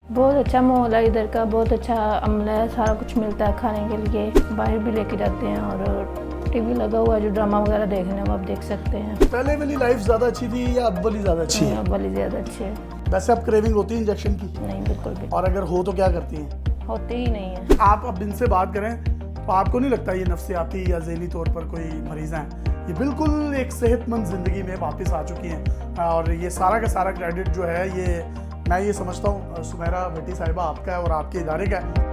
बहुत अच्छा माहौल है इधर का, बहुत अच्छा अमला है, सारा कुछ मिलता है खाने के लिए। बाहर भी लेके जाते हैं और टीवी लगा हुआ है, जो ड्रामा वगैरह देखने वो आप देख सकते हैं। पहले वाली लाइफ ज़्यादा अच्छी थी या अब वाली ज़्यादा अच्छी है? अब वाली ज़्यादा अच्छी है। वैसे अब क्रेविंग होती है इंजेक्शन की? नहीं, बिल्कुल भी और अगर हो तो क्या करती हैं? होती ही नहीं है। आप अब इनसे बात करें तो आपको नहीं लगता ये नफ्सियाती या ज़हनी तौर पर कोई मरीज़ हैं? ये बिल्कुल एक सेहतमंद ज़िंदगी में वापस आ चुकी हैं और ये सारा का सारा क्रेडिट जो है ये मैं ये समझता हूँ सुमेरा भट्टी साहिबा आपका है और आपके इदारे का है।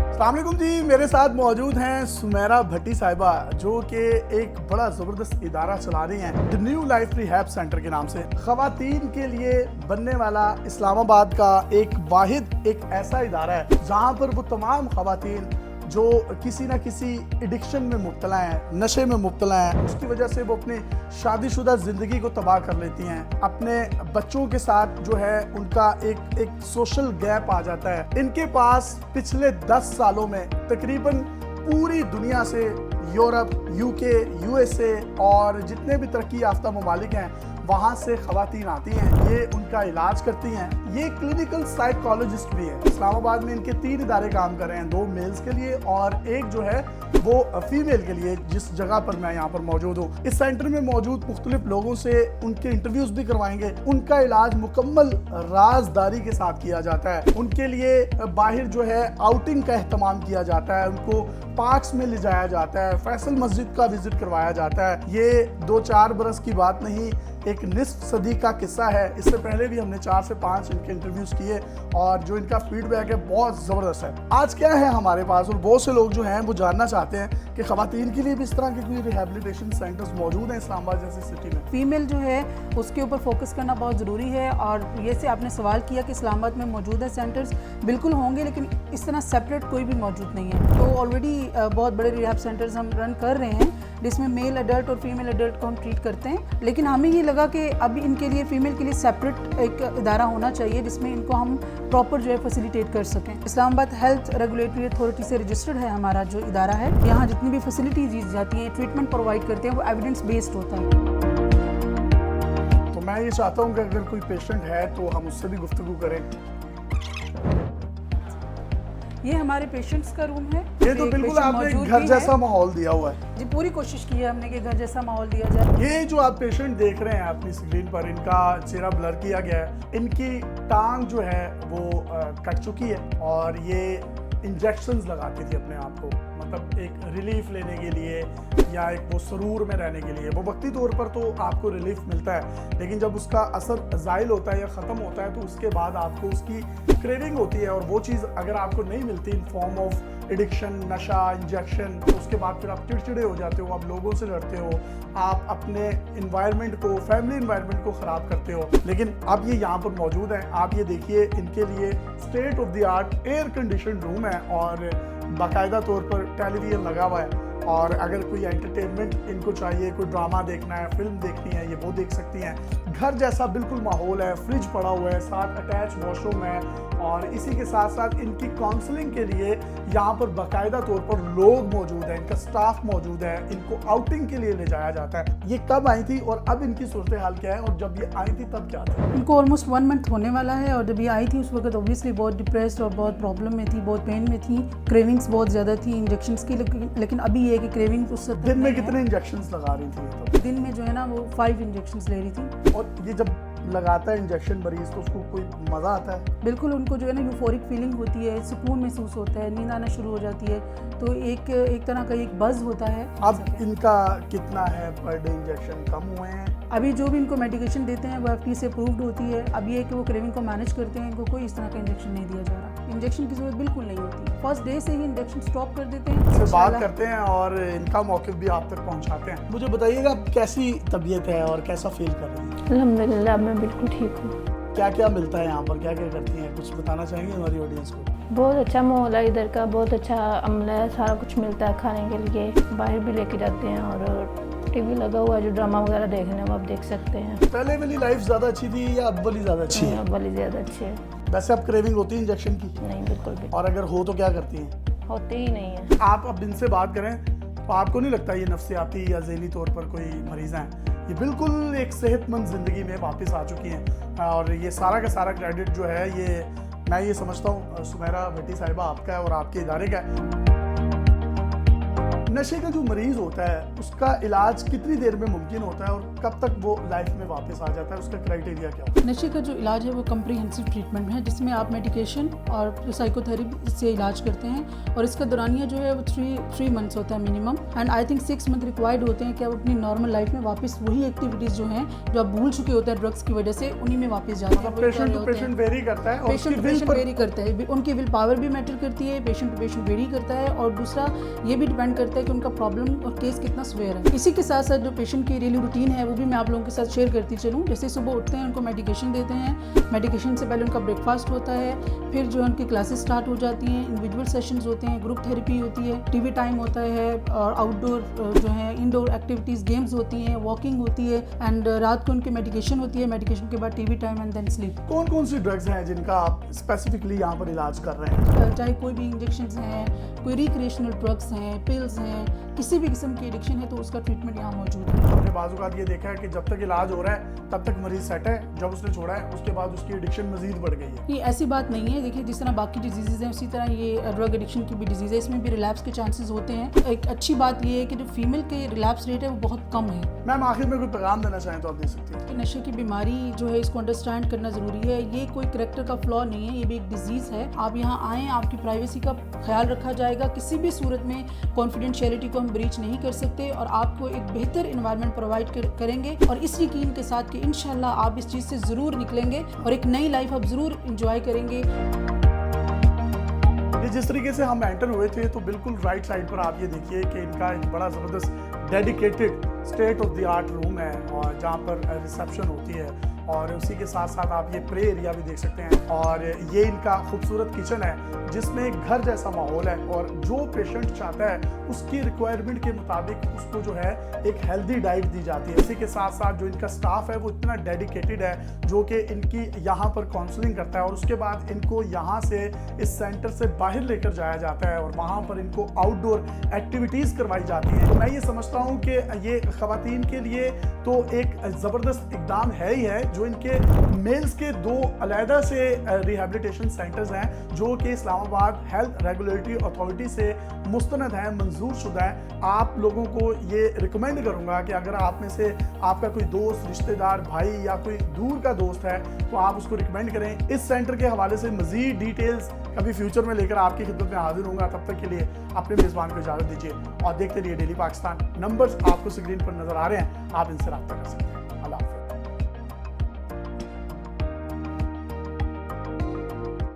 अस्सलाम वालेकुम जी, मेरे साथ मौजूद हैं सुमेरा भट्टी साहिबा जो कि एक बड़ा ज़बरदस्त इदारा चला रही हैं the new life rehab centre के नाम से। ख़वातीन के लिए बनने वाला इस्लामाबाद का एक वाहिद एक ऐसा इदारा है जहाँ पर वो तमाम ख़वातीन जो किसी ना किसी एडिक्शन में मुब्तला हैं, नशे में मुब्तला हैं, उसकी वजह से वो अपनी शादीशुदा ज़िंदगी को तबाह कर लेती हैं। अपने बच्चों के साथ जो है उनका एक सोशल गैप आ जाता है। इनके पास पिछले 10 सालों में तकरीबन पूरी दुनिया से यूरोप, यूके, यूएसए और जितने भी तरक्की याफ्ता ममालिक हैं वहाँ से ख़वातीन आती हैं, ये उनका इलाज करती हैं। ये क्लिनिकल साइकोलॉजिस्ट भी है। इस्लामाबाद में इनके 3 इदारे काम कर रहे हैं, 2 मेल्स के लिए और एक जो है वो फीमेल के लिए, जिस जगह पर मैं यहाँ पर मौजूद हूँ। इस सेंटर में मौजूद मुख्तलिफ लोगों से उनके इंटरव्यूज भी करवाएंगे। उनका इलाज मुकम्मल राजदारी के साथ किया जाता है। उनके लिए बाहर जो है आउटिंग का एहतमाम किया जाता है, उनको पार्क्स में ले जाया जाता है, फैसल मस्जिद का विजिट करवाया जाता है। ये 2-4 बरस की बात नहीं, एक निस्फ सदी का किस्सा है। इससे पहले भी हमने 4 से 5 इनके इंटरव्यूज किए और जो इनका फीडबैक है बहुत ज़बरदस्त है। आज क्या है हमारे पास और बहुत से लोग जो हैं वो जानना चाहते हैं कि ख़वातीन के लिए भी इस तरह के कोई रिहैबिलिटेशन सेंटर्स मौजूद हैं इस्लामाबाद जैसी सिटी में। फीमेल जो है उसके ऊपर फोकस करना बहुत ज़रूरी है। और ये से आपने सवाल किया कि इस्लामाबाद में मौजूद है सेंटर्स, बिल्कुल होंगे, लेकिन इस तरह सेपरेट कोई भी मौजूद नहीं है। तो ऑलरेडी बहुत बड़े रिहैब सेंटर्स हम रन कर रहे हैं जिसमें मेल अडल्ट और फीमेल अडल्ट को हम ट्रीट करते हैं। लेकिन हमें ये लगा कि अब इनके लिए फीमेल के लिए सेपरेट एक इदारा होना चाहिए जिसमें इनको हम प्रॉपर जो है फैसिलिटेट कर सकें। इस्लामाबाद हेल्थ रेगुलेटरी अथॉरिटी से रजिस्टर्ड है हमारा जो इदारा है। यहाँ जितनी भी फैसिलिटीज दी जाती हैं, ट्रीटमेंट प्रोवाइड करते हैं, वो एविडेंस बेस्ड होता है। तो मैं ये चाहता हूँ कि अगर कोई पेशेंट है तो हम उससे भी गुफ्तगू करें। ये हमारे पेशेंट्स का रूम है। ये तो बिल्कुल आपने घर जैसा माहौल दिया हुआ है जी, पूरी कोशिश की है हमने कि घर जैसा माहौल दिया जाए। ये जो आप पेशेंट देख रहे हैं अपनी स्क्रीन पर, इनका चेहरा ब्लर किया गया है। इनकी टांग जो है वो कट चुकी है और ये इंजेक्शंस लगाती थी अपने आप को, मतलब एक रिलीफ लेने के लिए या एक वो सुरूर में रहने के लिए। वो वक्ती तौर पर तो आपको रिलीफ मिलता है, लेकिन जब उसका असर ज़ाइल होता है या ख़त्म होता है तो उसके बाद आपको उसकी क्रेविंग होती है और वो चीज़ अगर आपको नहीं मिलती इन फॉर्म ऑफ एडिक्शन, नशा, इंजेक्शन, तो उसके बाद फिर आप चिड़चिड़े हो जाते हो, आप लोगों से लड़ते हो, आप अपने इन्वायरमेंट को, फैमिली इन्वायरमेंट को ख़राब करते हो। लेकिन अब ये यहाँ पर मौजूद हैं। आप ये देखिए, इनके लिए state of the art air condition room है और बाकायदा तौर पर टेलीविज़न लगा हुआ है। और अगर कोई एंटरटेनमेंट इनको चाहिए, कोई ड्रामा देखना है, फिल्म देखनी है, ये वो देख सकती हैं। घर जैसा बिल्कुल माहौल है, फ्रिज पड़ा हुआ है, साथ अटैच वॉशरूम है और इसी के साथ साथ इनकी काउंसलिंग के लिए यहाँ पर बाकायदा तौर पर लोग मौजूद हैं, इनका स्टाफ मौजूद है, इनको आउटिंग के लिए ले जाया जाता है। ये कब आई थी और अब इनकी सूरत हाल क्या है और जब ये आई थी तब क्या था? इनको ऑलमोस्ट 1 मंथ होने वाला है और जब ये आई थी उस वक्त ऑब्वियसली बहुत डिप्रेस्ड और बहुत प्रॉब्लम में थी, बहुत पेन में थी, क्रेविंग्स बहुत ज़्यादा थी इंजेक्शंस की। लेकिन अभी ये कि क्रेविंग उस दिन में कितने इंजेक्शंस लगा रही थी? तो दिन में जो है ना वो 5 इंजेक्शंस ले रही थी। और ये जब लगाता है इंजेक्शन मरीज तो उसको कोई मज़ा आता है? बिल्कुल, उनको जो है ना यूफोरिक फीलिंग होती है, सुकून महसूस होता है, नींद आना शुरू हो जाती है, तो एक तरह का एक बज़ होता है। अब इनका कितना है पर डे इंजेक्शन? कम हुए हैं? अभी जो भी इनको मेडिकेशन देते हैं वो एफडीए से अप्रूव्ड होती है। अब ये है कि वो क्रेविंग को मैनेज करते हैं, इनको कोई इस तरह का इंजेक्शन नहीं दिया जा रहा। इंजेक्शन की जरूरत बिल्कुल नहीं होती, फर्स्ट डे से ही इंजेक्शन स्टॉप कर देते हैं। इससे बात करते हैं और इनका मौक़िफ़ भी आप तक पहुंचाते हैं। मुझे बताइएगा कैसी तबीयत है और कैसा फील कर रही हैं? अल्हम्दुलिल्लाह मैं बिल्कुल ठीक हूँ। क्या क्या मिलता है यहाँ पर, क्या क्या करती हैं, कुछ बताना चाहेंगे हमारी ऑडियंस को? बहुत अच्छा माहौल है इधर का, बहुत अच्छा अमला है, सारा कुछ मिलता है खाने के लिए। बाहर भी लेके जाते हैं और टीवी लगा हुआ है, जो ड्रामा वगैरह देखने वो आप देख सकते हैं। पहले वाली लाइफ ज़्यादा अच्छी थी या अब वाली ज़्यादा अच्छी है? अब वाली ज़्यादा अच्छी है। वैसे अब क्रेविंग होती है इंजेक्शन की? नहीं, बिल्कुल भी और अगर हो तो क्या करती हैं? होती ही नहीं है। आप अब इनसे बात करें तो आपको नहीं लगता ये नफ्सियाती या ज़हनी तौर पर कोई मरीज़ हैं? ये बिल्कुल एक सेहतमंद ज़िंदगी में वापस आ चुकी हैं और ये सारा का सारा क्रेडिट जो है ये मैं ये समझता हूँ सुमेरा भट्टी साहिबा आपका है और आपके इदारे का है। नशे का जो मरीज होता है उसका इलाज कितनी देर में मुमकिन होता है और कब तक वो लाइफ में वापस आ जाता है, उसका क्राइटेरिया क्या होता है? नशे का जो इलाज है वो कम्प्रीहेंसिव ट्रीटमेंट है, जिसमें आप मेडिकेशन और साइकोथेरेपी से इलाज करते हैं और इसका दौरानिया जो है वो 3 मंथ्स होता है minimum, and I think 6 month required होते हैं कि आप अपनी नॉर्मल लाइफ में वापस वही एक्टिविटीज़ जो हैं जो आप भूल चुके होते हैं ड्रग्स की वजह से, उन्हीं में वापस जाते हैं। पेशेंट टू पेशेंट वेरी करता है और पेशेंट वेरी करता है, उनकी विल पावर भी मैटर करती है, पेशेंट टू पेशेंट वेरी करता है और दूसरा ये भी डिपेंड करता है कि उनका प्रॉब्लम और केस कितना स्वेयर है। इसी के साथ साथ जो पेशेंट की डेली रूटीन है वो भी मैं आप लोगों के साथ शेयर करती चलूँ। जैसे सुबह उठते हैं उनको मेडिकेशन देते हैं, मेडिकेशन से पहले उनका ब्रेकफास्ट होता है, फिर जो उनकी क्लासेस स्टार्ट हो जाती हैं, इंडिविजुअल सेशंस होते हैं, ग्रुप थेरेपी होती है, टीवी टाइम होता है और आउटडोर जो है इंडोर एक्टिविटीज़ गेम्स होती हैं, वॉकिंग होती है एंड रात को उनकी मेडिकेशन होती है, मेडिकेशन के बाद TV time and then sleep. कौन कौन सी ड्रग्स हैं जिनका आप स्पेसिफिकली यहाँ पर इलाज कर रहे हैं? चाहे कोई भी इंजेक्शंस हैं, कोई रिक्रिएशनल ड्रग्स हैं, पिल्स हैं, किसी भी किस्म की एडिक्शन है तो उसका ट्रीटमेंट यहाँ मौजूद है। हमने बाज़ ये देखा है कि जब तक इलाज हो रहा है तब तक मरीज सेट है, जब उसने छोड़ा है उसके बाद उसकी एडिक्शन मजीद बढ़ गई है। ये ऐसी बात नहीं है, देखिए जिस तरह बाकी डिजीज़ हैं उसी तरह ये ड्रग एडिक्शन की भी डिजीज़ है, इसमें भी रिलैप्स के चांसेस होते हैं। एक अच्छी बात ये है कि जो फीमेल के रिलैप्स रेट है वो बहुत कम है। मैम आखिर में कोई पैगाम देना चाहें तो आप दे सकती हैं। कि नशे की बीमारी जो है इसको अंडरस्टैंड करना ज़रूरी है, ये कोई करैक्टर का फ्लॉ नहीं है, ये भी एक डिजीज़ है। आप यहाँ आएँ, आपकी प्राइवेसी का ख्याल रखा जाएगा, किसी भी सूरत में कॉन्फिडेंशियलिटी को हम ब्रीच नहीं कर सकते और आपको एक बेहतर इन्वायरमेंट प्रोवाइड करेंगे और इस यकीन के साथ कि इंशाल्लाह आप इस चीज़ से ज़रूर निकलेंगे और एक नई लाइफ आप ज़रूर इंजॉय करेंगे। जिस तरीके से हम एंटर हुए थे तो बिल्कुल राइट साइड पर आप ये देखिए कि इनका एक बड़ा ज़बरदस्त dedicated state of the art room है और जहाँ पर रिसेप्शन होती है और उसी के साथ साथ आप ये प्रे एरिया भी देख सकते हैं और ये इनका खूबसूरत किचन है जिसमें एक घर जैसा माहौल है और जो पेशेंट चाहता है उसकी रिक्वायरमेंट के मुताबिक उसको जो है एक हेल्दी डाइट दी जाती है। इसी के साथ साथ जो इनका स्टाफ है वो इतना डेडिकेटेड है जो कि इनकी यहाँ पर काउंसलिंग करता है और उसके बाद इनको यहाँ से इस सेंटर से बाहर लेकर जाया जाता है और वहाँ पर इनको आउटडोर एक्टिविटीज़ करवाई जाती हैं। तो मैं ये समझता हूँ कि ये ख़वातीन के लिए तो एक ज़बरदस्त इक़दाम है ही है। जो इनके मेल्स के 2 अलहदा से रिहेबिलिटेशन सेंटर्स हैं जो कि इस्लामाबाद हेल्थ रेगुलेटरी अथॉरिटी से मुस्तनद हैं, मंजूर शुदा है। आप लोगों को ये रिकमेंड करूँगा कि अगर आप में से आपका कोई दोस्त, रिश्तेदार, भाई या कोई दूर का दोस्त है तो आप उसको रिकमेंड करें। इस सेंटर के हवाले से मज़ीद डिटेल्स कभी फ्यूचर में लेकर आपकी खिदमत में हाजिर होंगे। तब तक के लिए अपने मेज़बान को इजाज़त दीजिए और देखते रहिए डेली पाकिस्तान। नंबर्स आपको स्क्रीन पर नज़र आ रहे हैं, आप इनसे रब्ता कर सकते हैं।